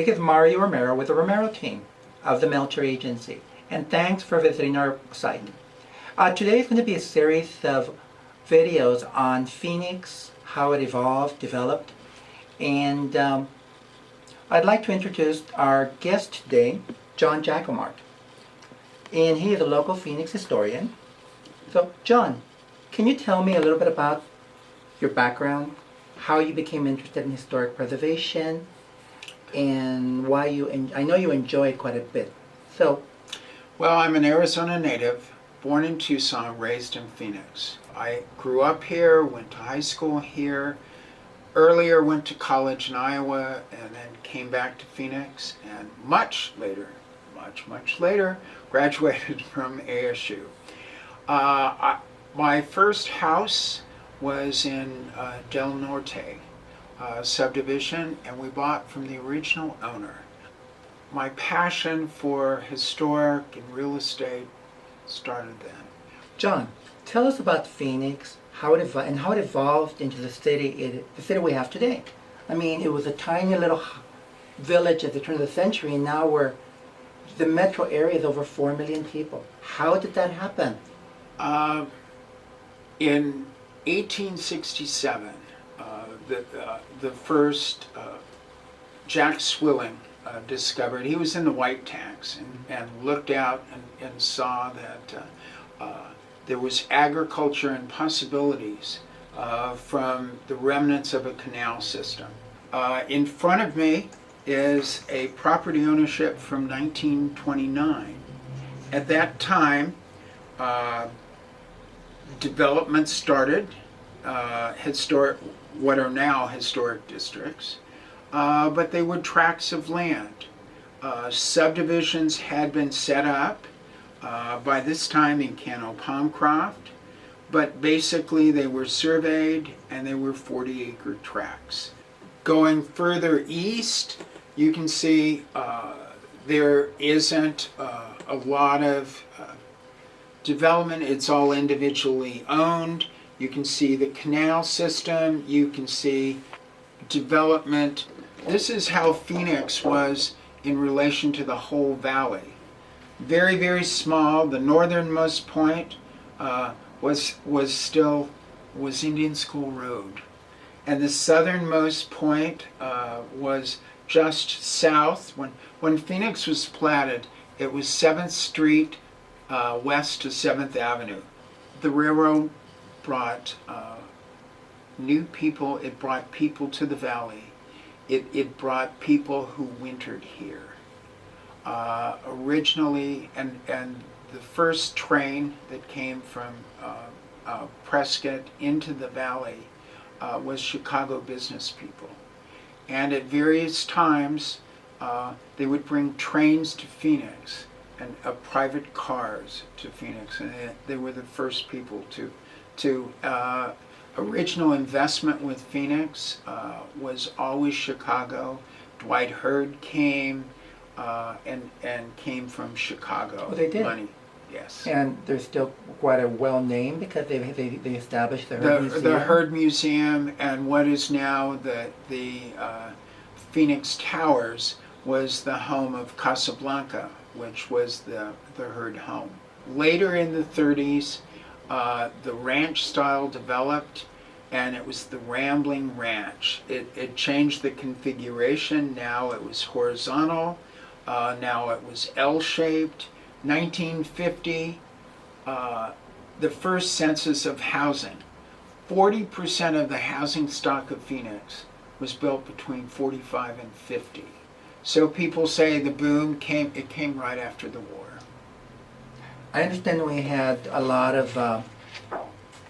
This is Mario Romero with the Romero team of the Melcher Agency, and thanks for visiting our site. Today is going to be a series of videos on Phoenix, how it evolved, developed, and I'd like to introduce our guest today, John Jacomart, and he is a local Phoenix historian. So, John, can you tell me a little bit about your background, how you became interested in historic preservation, and why I know you enjoy it quite a bit. So, well, I'm an Arizona native, born in Tucson, raised in Phoenix. I grew up here, went to high school here, earlier went to college in Iowa, and then came back to Phoenix, and much later, graduated from ASU. My first house was in Del Norte subdivision, and we bought from the original owner. My passion for historic and real estate started then. John, tell us about Phoenix, how it evolved into the city we have today. I mean, it was a tiny little village at the turn of the century, and now the metro area is over 4 million people. How did that happen? In 1867, the first Jack Swilling discovered, he was in the white tanks and looked out and saw that there was agriculture and possibilities from the remnants of a canal system. In front of me is a property ownership from 1929. At that time, development started, what are now historic districts, but they were tracts of land. Subdivisions had been set up by this time in Cano-Palmcroft, but basically they were surveyed and they were 40-acre tracts. Going further east, you can see there isn't a lot of development. It's all individually owned. You can see the canal system. You can see development. This is how Phoenix was in relation to the whole valley. Very, very small. The northernmost point was Indian School Road, and the southernmost point was just south. When Phoenix was platted, it was 7th Street west to 7th Avenue. The railroad brought new people. It brought people to the valley. It brought people who wintered here. Originally, and the first train that came from Prescott into the valley was Chicago business people. And at various times, they would bring trains to Phoenix and private cars to Phoenix, and they were the first people to original investment with Phoenix was always Chicago. Dwight Hurd came and came from Chicago. Oh, they did? Money, yes. And they're still quite a well-named because they established the Hurd Museum. The Hurd Museum, and what is now the Phoenix Towers was the home of Casablanca, which was the Hurd home. Later in the 30s, the ranch style developed, and it was the Rambling Ranch. It changed the configuration. Now it was horizontal. Now it was L-shaped. 1950, the first census of housing. 40% of the housing stock of Phoenix was built between 45 and 50. So people say the boom came right after the war. I understand we had a lot of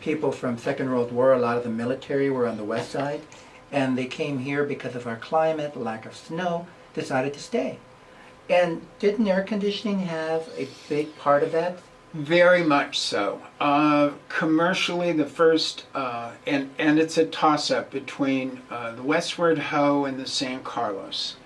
people from Second World War. A lot of the military were on the west side, and they came here because of our climate, lack of snow, decided to stay. And didn't air conditioning have a big part of that? Very much so. Commercially, the first, and it's a toss-up between the Westward Ho and the San Carlos.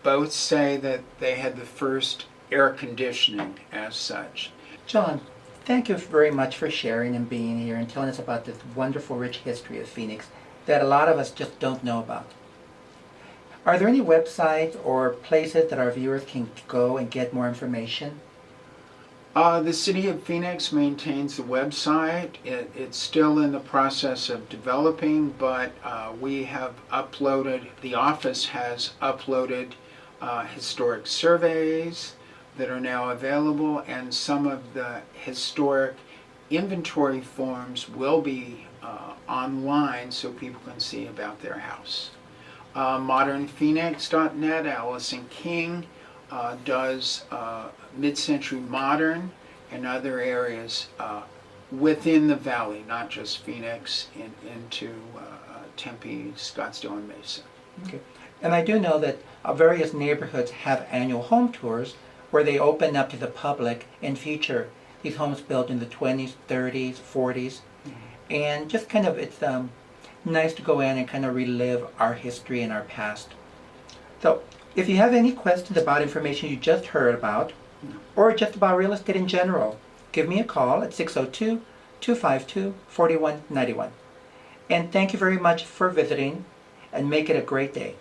Both say that they had the first air conditioning as such. John, thank you very much for sharing and being here and telling us about this wonderful, rich history of Phoenix that a lot of us just don't know about. Are there any websites or places that our viewers can go and get more information? The City of Phoenix maintains the website. It's still in the process of developing, but we have uploaded, the office has uploaded historic surveys that are now available, and some of the historic inventory forms will be online so people can see about their house. modernphoenix.net, Allison King does mid-century modern and other areas within the valley, not just Phoenix, into Tempe, Scottsdale, and Mesa. Okay. And I do know that various neighborhoods have annual home tours where they open up to the public and feature these homes built in the 20s, 30s, 40s. And just kind of, it's nice to go in and kind of relive our history and our past. So, if you have any questions about information you just heard about, or just about real estate in general, give me a call at 602-252-4191. And thank you very much for visiting, and make it a great day.